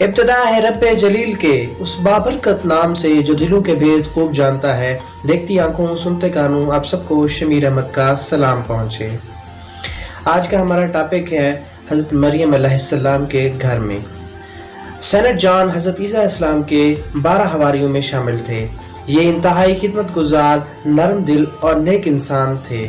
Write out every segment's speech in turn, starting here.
ابتدا ہے رب جلیل کے اس بابرکت نام سے جو دلوں کے بھید خوب جانتا ہے۔ دیکھتی آنکھوں سنتے کانوں آپ سب کو شمیر احمد کا سلام پہنچے۔ آج کا ہمارا ٹاپک ہے حضرت مریم علیہ السلام کے گھر میں۔ سینٹ جان حضرت عیسیٰ علیہ السلام کے 12 حواریوں میں شامل تھے۔ یہ انتہائی خدمت گزار، نرم دل اور نیک انسان تھے۔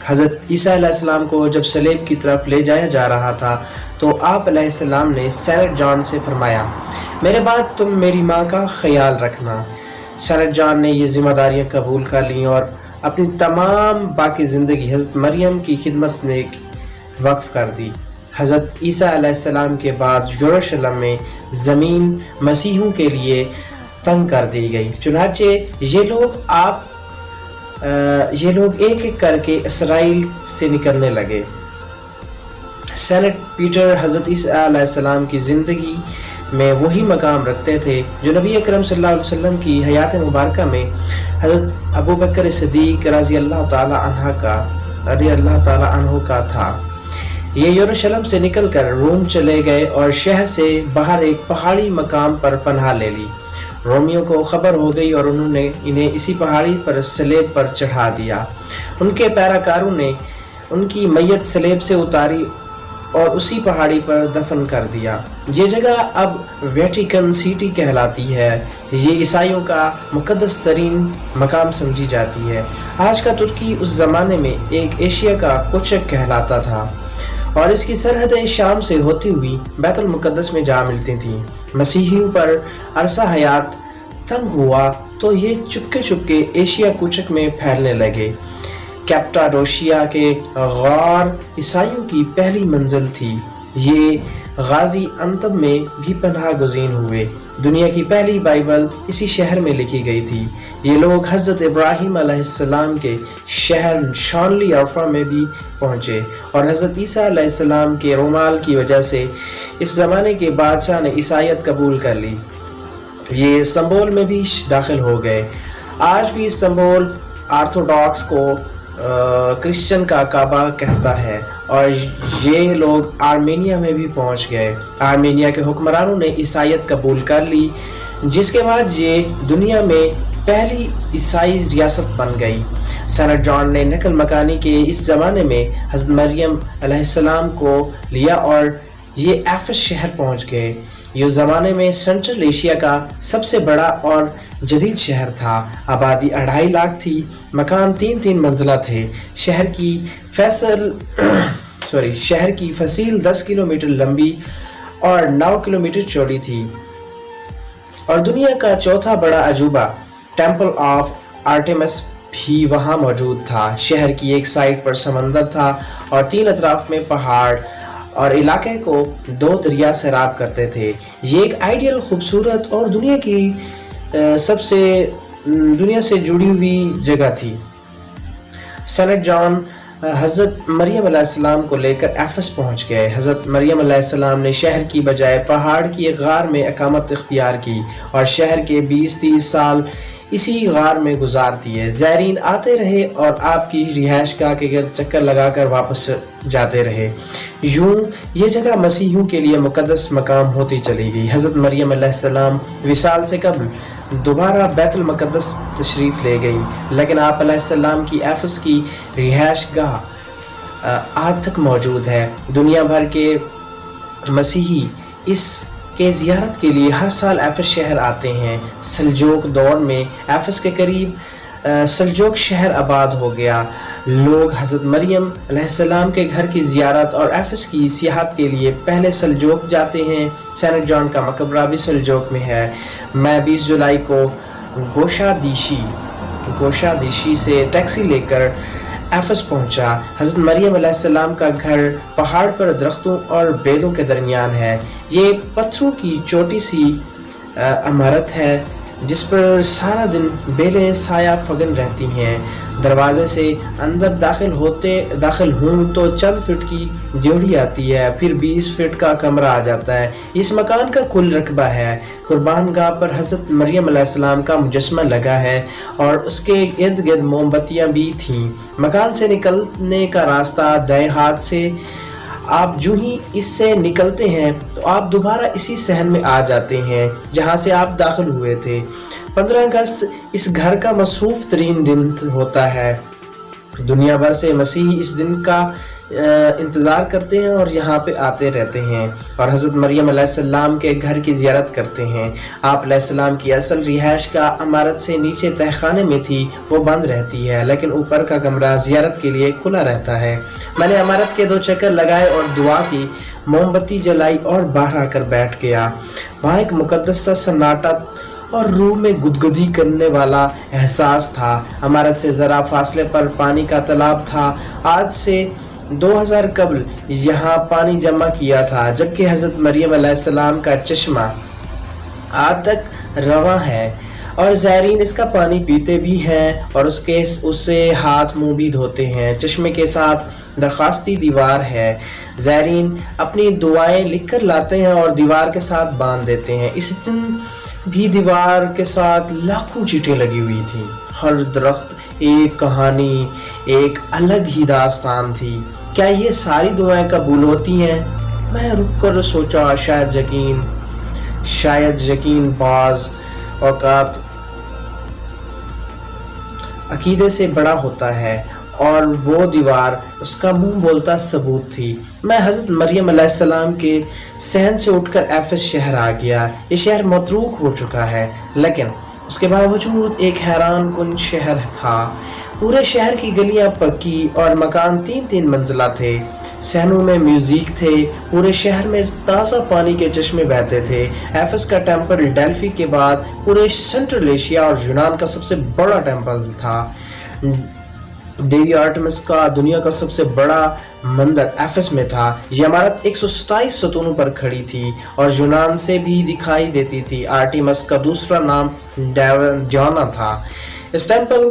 حضرت عیسیٰ علیہ السلام کو جب صلیب کی طرف لے جایا جا رہا تھا تو آپ علیہ السلام نے سینٹ جان سے فرمایا، میرے بعد تم میری ماں کا خیال رکھنا۔ سینٹ جان نے یہ ذمہ داریاں قبول کر لیں اور اپنی تمام باقی زندگی حضرت مریم کی خدمت میں وقف کر دی۔ حضرت عیسیٰ علیہ السلام کے بعد یروشلم میں زمین مسیحیوں کے لیے تنگ کر دی گئی، چنانچہ یہ لوگ ایک ایک کر کے اسرائیل سے نکلنے لگے۔ سینٹ پیٹر حضرت عیسیٰ علیہ السلام کی زندگی میں وہی مقام رکھتے تھے جو نبی اکرم صلی اللہ علیہ وسلم کی حیات مبارکہ میں حضرت ابو بکر صدیق رضی اللہ تعالی عنہ کا تھا۔ یہ یروشلم سے نکل کر روم چلے گئے اور شہر سے باہر ایک پہاڑی مقام پر پناہ لے لی۔ رومیوں کو خبر ہو گئی اور انہوں نے انہیں اسی پہاڑی پر صلیب پر چڑھا دیا۔ ان کے پیراکاروں نے ان کی میت صلیب سے اتاری اور اسی پہاڑی پر دفن کر دیا۔ یہ جگہ اب ویٹیکن سٹی کہلاتی ہے۔ یہ عیسائیوں کا مقدس ترین مقام سمجھی جاتی ہے۔ آج کا ترکی اس زمانے میں ایک ایشیا کا کوچک کہلاتا تھا اور اس کی سرحدیں شام سے ہوتی ہوئی بیت المقدس میں جا ملتی تھیں۔ مسیحیوں پر عرصہ حیات تنگ ہوا تو یہ چپکے ایشیا کوچک میں پھیلنے لگے۔ کیپٹاڈوشیا کے غار عیسائیوں کی پہلی منزل تھی۔ یہ غازی انتب میں بھی پناہ گزین ہوئے۔ دنیا کی پہلی بائبل اسی شہر میں لکھی گئی تھی۔ یہ لوگ حضرت ابراہیم علیہ السلام کے شہر شانلی عرفہ میں بھی پہنچے اور حضرت عیسیٰ علیہ السلام کے رومال کی وجہ سے اس زمانے کے بادشاہ نے عیسائیت قبول کر لی۔ یہ استنبول میں بھی داخل ہو گئے۔ آج بھی استنبول آرتھوڈاکس کو کرسچن کا کعبہ کہتا ہے اور یہ لوگ آرمینیا میں بھی پہنچ گئے۔ آرمینیا کے حکمرانوں نے عیسائیت قبول کر لی، جس کے بعد یہ دنیا میں پہلی عیسائی ریاست بن گئی۔ سینٹ جان نے نقل مکانی کے اس زمانے میں حضرت مریم علیہ السلام کو لیا اور یہ ایفس شہر پہنچ گئے۔ یہ زمانے میں سینٹرل ایشیا کا سب سے بڑا اور جدید شہر تھا۔ آبادی 2.5 لاکھ تھی۔ مکان 3 منزلہ تھے۔ شہر کی فصیل 10 کلومیٹر لمبی اور 9 کلومیٹر چوڑی تھی اور دنیا کا چوتھا بڑا عجوبہ ٹیمپل آف آرٹیمس بھی وہاں موجود تھا۔ شہر کی ایک سائٹ پر سمندر تھا اور 3 اطراف میں پہاڑ اور علاقے کو 2 دریا سیراب کرتے تھے۔ یہ ایک آئیڈیل، خوبصورت اور دنیا سے جڑی ہوئی جگہ تھی۔ سینٹ جان حضرت مریم علیہ السلام کو لے کر ایفس پہنچ گئے۔ حضرت مریم علیہ السلام نے شہر کی بجائے پہاڑ کی ایک غار میں اقامت اختیار کی اور شہر کے 20-30 سال اسی غار میں گزار دیے۔ زائرین آتے رہے اور آپ کی رہائش گاہ کے گرد چکر لگا کر واپس جاتے رہے۔ یوں یہ جگہ مسیحیوں کے لیے مقدس مقام ہوتی چلی گئی۔ حضرت مریم علیہ السلام وصال سے قبل دوبارہ بیت المقدس تشریف لے گئی، لیکن آپ علیہ السلام کی ایفس کی رہائش گاہ آج تک موجود ہے۔ دنیا بھر کے مسیحی اس کے زیارت کے لیے ہر سال ایفس شہر آتے ہیں۔ سلجوق دور میں ایفس کے قریب سلجوق شہر آباد ہو گیا۔ لوگ حضرت مریم علیہ السلام کے گھر کی زیارت اور ایفس کی سیاحت کے لیے پہلے سلجوق جاتے ہیں۔ سینٹ جان کا مقبرہ بھی سلجوق میں ہے۔ میں 20 جولائی کو گوشہ دیشی سے ٹیکسی لے کر ایفس پہنچا۔ حضرت مریم علیہ السلام کا گھر پہاڑ پر درختوں اور بیلوں کے درمیان ہے۔ یہ پتھروں کی چھوٹی سی عمارت ہے جس پر سارا دن بیلیں سایہ فگن رہتی ہیں۔ دروازے سے اندر داخل ہوں تو چند فٹ کی جوڑی آتی ہے، پھر 20 فٹ کا کمرہ آ جاتا ہے۔ اس مکان کا کل رقبہ ہے۔ قربان گاہ پر حضرت مریم علیہ السلام کا مجسمہ لگا ہے اور اس کے ارد گرد موم بتیاں بھی تھیں۔ مکان سے نکلنے کا راستہ دائیں ہاتھ سے آپ جو ہی اس سے نکلتے ہیں تو آپ دوبارہ اسی صحن میں آ جاتے ہیں جہاں سے آپ داخل ہوئے تھے۔ 15 اگست اس گھر کا مصروف ترین دن ہوتا ہے۔ دنیا بھر سے مسیحی اس دن کا انتظار کرتے ہیں اور یہاں پہ آتے رہتے ہیں اور حضرت مریم علیہ السلام کے گھر کی زیارت کرتے ہیں۔ آپ علیہ السلام کی اصل رہائش کا عمارت سے نیچے تہخانے میں تھی، وہ بند رہتی ہے، لیکن اوپر کا کمرہ زیارت کے لیے کھلا رہتا ہے۔ میں نے عمارت کے 2 چکر لگائے اور دعا کی، موم بتی جلائی اور باہر آ کر بیٹھ گیا۔ وہاں ایک مقدس سا سناٹا اور روح میں گدگدی کرنے والا احساس تھا۔ عمارت سے ذرا فاصلے پر پانی کا تالاب تھا۔ آج سے 2000 قبل یہاں پانی جمع کیا تھا، جبکہ حضرت مریم علیہ السلام کا چشمہ آج تک رواں ہے اور زائرین اس کا پانی پیتے بھی ہیں اور اس سے ہاتھ منہ بھی دھوتے ہیں۔ چشمے کے ساتھ درخواستی دیوار ہے۔ زائرین اپنی دعائیں لکھ کر لاتے ہیں اور دیوار کے ساتھ باندھ دیتے ہیں۔ اس دن بھی دیوار کے ساتھ لاکھوں چیٹیں لگی ہوئی تھیں۔ ہر درخت ایک کہانی، ایک الگ ہی داستان تھی۔ کیا یہ ساری دعائیں قبول ہوتی ہیں؟ میں رک کر سوچا، شاید یقین بعض اوقات عقیدے سے بڑا ہوتا ہے، اور وہ دیوار اس کا منہ بولتا ثبوت تھی۔ میں حضرت مریم علیہ السلام کے صحن سے اٹھ کر ایفس شہر آ گیا۔ یہ شہر متروک ہو چکا ہے، لیکن اس کے باوجود ایک حیران کن شہر تھا۔ پورے شہر کی گلیاں پکی اور مکان 3-3 منزلہ تھے۔ صحنوں میں میوزک تھے، پورے شہر میں تازہ پانی کے چشمے بہتے تھے۔ ایفس کا ٹیمپل ڈیلفی کے بعد پورے سنٹرل ایشیا اور یونان کا سب سے بڑا ٹیمپل تھا۔ دیوی آرٹمس کا دنیا کا سب سے بڑا مندر ایفس میں تھا۔ یہ عمارت 127 ستونوں پر کھڑی تھی اور یونان سے بھی دکھائی دیتی تھی۔ آرٹیمس کا دوسرا نام ڈیانا تھا۔ اس ٹیمپل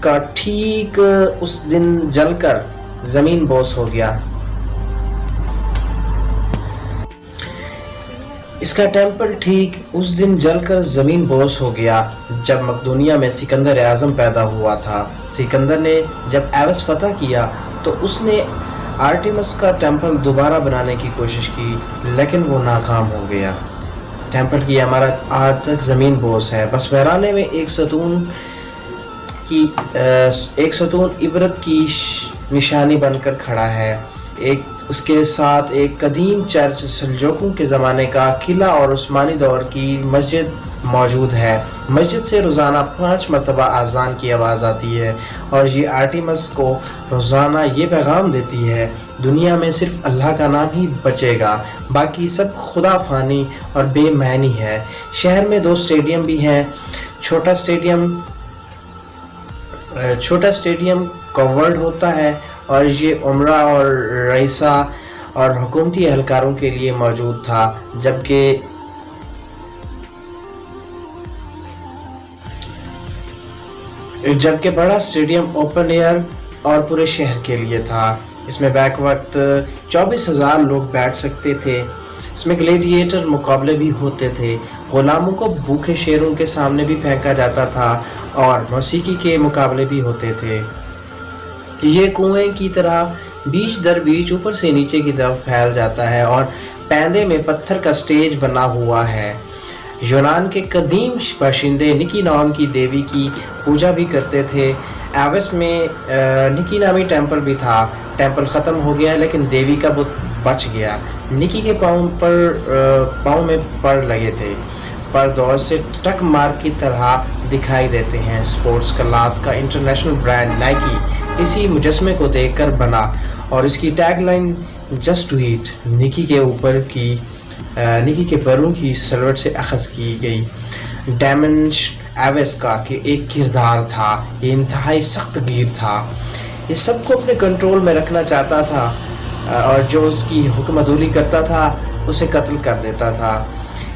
کا ٹھیک اس دن جل کر زمین بوس ہو گیا۔ اس کا ٹیمپل ٹھیک اس دن جل کر زمین بوس ہو گیا جب مقدونیہ میں سکندر اعظم پیدا ہوا تھا۔ سکندر نے جب ایوس فتح کیا تو اس نے آرٹیمس کا ٹیمپل دوبارہ بنانے کی کوشش کی، لیکن وہ ناکام ہو گیا۔ ٹیمپل کی عمارت آج تک زمین بوس ہے۔ بس ویرانے میں ایک ستون عبرت کی نشانی بن کر کھڑا ہے۔ اس کے ساتھ ایک قدیم چرچ، سلجوقوں کے زمانے کا قلعہ اور عثمانی دور کی مسجد موجود ہے۔ مسجد سے روزانہ 5 مرتبہ اذان کی آواز آتی ہے اور یہ آرٹیمس کو روزانہ یہ پیغام دیتی ہے، دنیا میں صرف اللہ کا نام ہی بچے گا، باقی سب خدا فانی اور بے معنی ہے۔ شہر میں 2 اسٹیڈیم بھی ہیں۔ چھوٹا اسٹیڈیم کورڈ ہوتا ہے اور یہ عمرہ اور رئیسہ اور حکومتی اہلکاروں کے لیے موجود تھا، جبکہ بڑا اسٹیڈیم اوپن ایئر اور پورے شہر کے لیے تھا۔ اس میں بیک وقت 24,000 لوگ بیٹھ سکتے تھے۔ اس میں گلیڈیٹر مقابلے بھی ہوتے تھے، غلاموں کو بھوکے شیروں کے سامنے بھی پھینکا جاتا تھا اور موسیقی کے مقابلے بھی ہوتے تھے۔ یہ کنویں کی طرح بیچ در بیچ اوپر سے نیچے کی طرف پھیل جاتا ہے اور پیندے میں پتھر کا سٹیج بنا ہوا ہے۔ یونان کے قدیم باشندے نکی نام کی دیوی کی پوجا بھی کرتے تھے۔ ایوس میں نکی نامی ٹیمپل بھی تھا۔ ٹیمپل ختم ہو گیا لیکن دیوی کا بت بچ گیا۔ نکی کے پاؤں میں پر لگے تھے، پر دور سے ٹک مار کی طرح دکھائی دیتے ہیں۔ سپورٹس کلاتھ کا انٹرنیشنل برانڈ نائکی اسی مجسمے کو دیکھ کر بنا اور اس کی tag line just do it Nike کے پروں کی سلوٹ سے اخذ کی گئی۔ ڈیمنش ایوس کا کہ ایک کردار تھا، یہ انتہائی سخت گیر تھا، یہ سب کو اپنے کنٹرول میں رکھنا چاہتا تھا اور جو اس کی حکم عدولی کرتا تھا اسے قتل کر دیتا تھا۔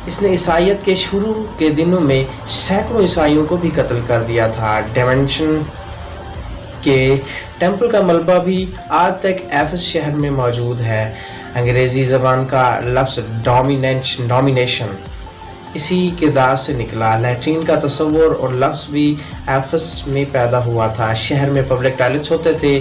اس نے عیسائیت کے شروع کے دنوں میں سینکڑوں عیسائیوں کو بھی قتل کر دیا تھا۔ ڈیمنشن کے ٹیمپل کا ملبہ بھی آج تک ایفس شہر میں موجود ہے۔ انگریزی زبان کا لفظ ڈومینیشن اسی کردار سے نکلا۔ لیٹین کا تصور اور لفظ بھی ایفس میں پیدا ہوا تھا۔ شہر میں پبلک ٹوائلٹس ہوتے تھے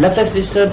90%